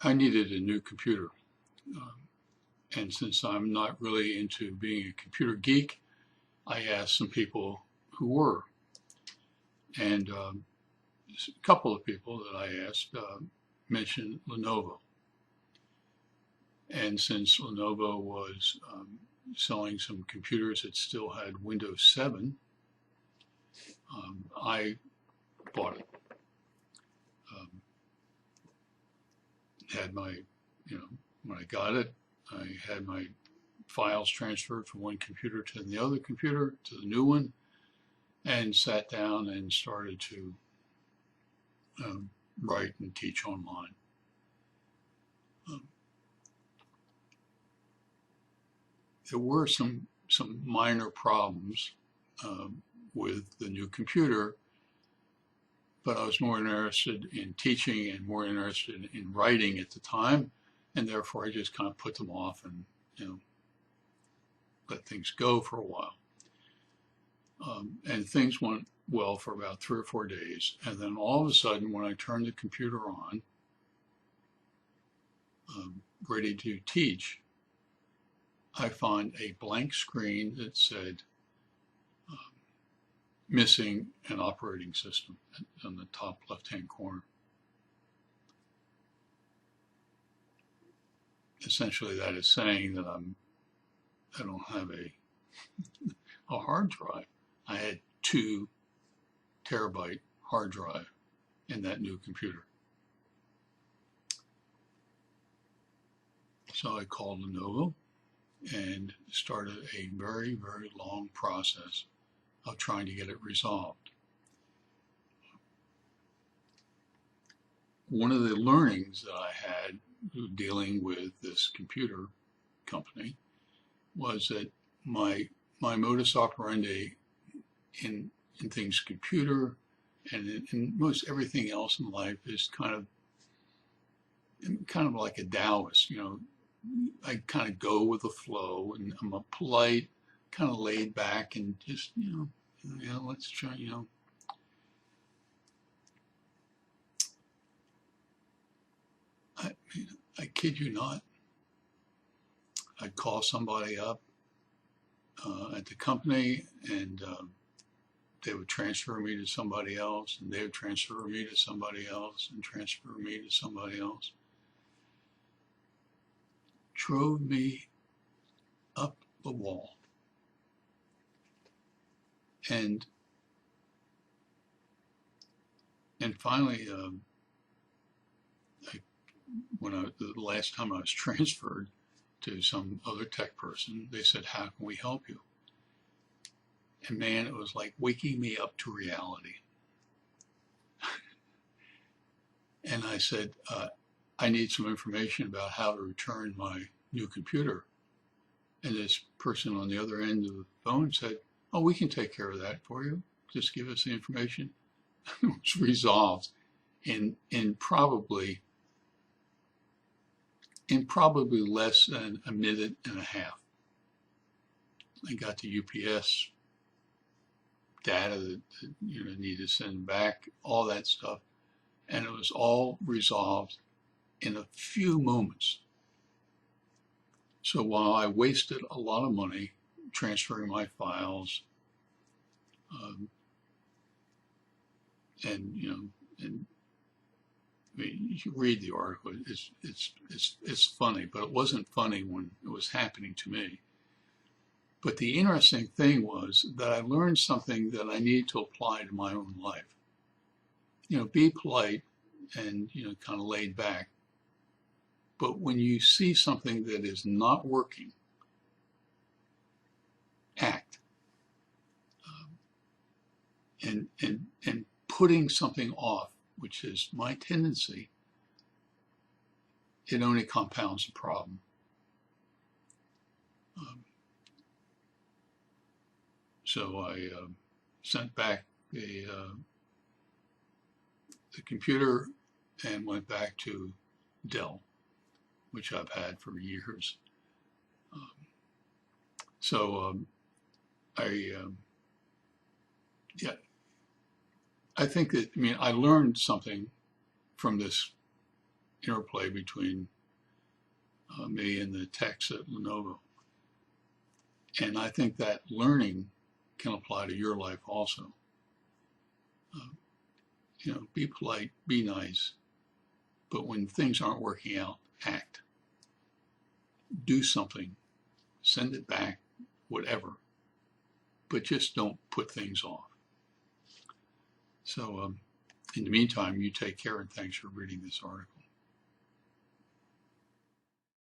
I needed a new computer. Um, and since I'm not really into being a computer geek, I asked some people who were. And a couple of people that I asked mentioned Lenovo. And since Lenovo was selling some computers that still had Windows 7, I bought it. Um, had my, when I got it, I had my files transferred from one computer to the other computer, to the new one, and sat down and started to um, write and teach online. Um, there were some minor problems with the new computer, but I was more interested in teaching and more interested in writing at the time, and therefore I just kind of put them off and let things go for a while. And things went well for about 3 or 4 days, and then all of a sudden, when I turned the computer on, ready to teach, I found a blank screen that said missing an operating system on the top left-hand corner. Essentially, that is saying that I don't have a hard drive. I had 2 terabyte hard drive in that new computer. So I called Lenovo and started a very, very long process of trying to get it resolved. One of the learnings that I had dealing with this computer company was that my modus operandi in things computer and in most everything else in life is kind of like a Taoist. I kind of go with the flow, and I'm a polite, kind of laid back, and just let's try. I kid you not. I'd call somebody up at the company, and they would transfer me to somebody else, and they would transfer me to somebody else, and transfer me to somebody else. Drove me up the wall. And finally, the last time I was transferred to some other tech person, they said, "How can we help you?" And man, it was like waking me up to reality. And I said, I need some information about how to return my new computer. And this person on the other end of the phone said, "Oh, we can take care of that for you. Just give us the information." It was resolved in probably less than a minute and a half. I got the UPS data that needed to send back, all that stuff, and it was all resolved in a few moments. So while I wasted a lot of money transferring my files, and I mean, you read the article. It's funny, but it wasn't funny when it was happening to me. But the interesting thing was that I learned something that I needed to apply to my own life. Be polite and kind of laid back. But when you see something that is not working, act. And putting something off, which is my tendency, it only compounds the problem. So I sent back the computer and went back to Dell, which I've had for years. I think that, I learned something from this interplay between me and the techs at Lenovo. And I think that learning can apply to your life also. Be polite, be nice, but when things aren't working out, act. Do something, send it back, whatever, but just don't put things off. So in the meantime, you take care, and thanks for reading this article.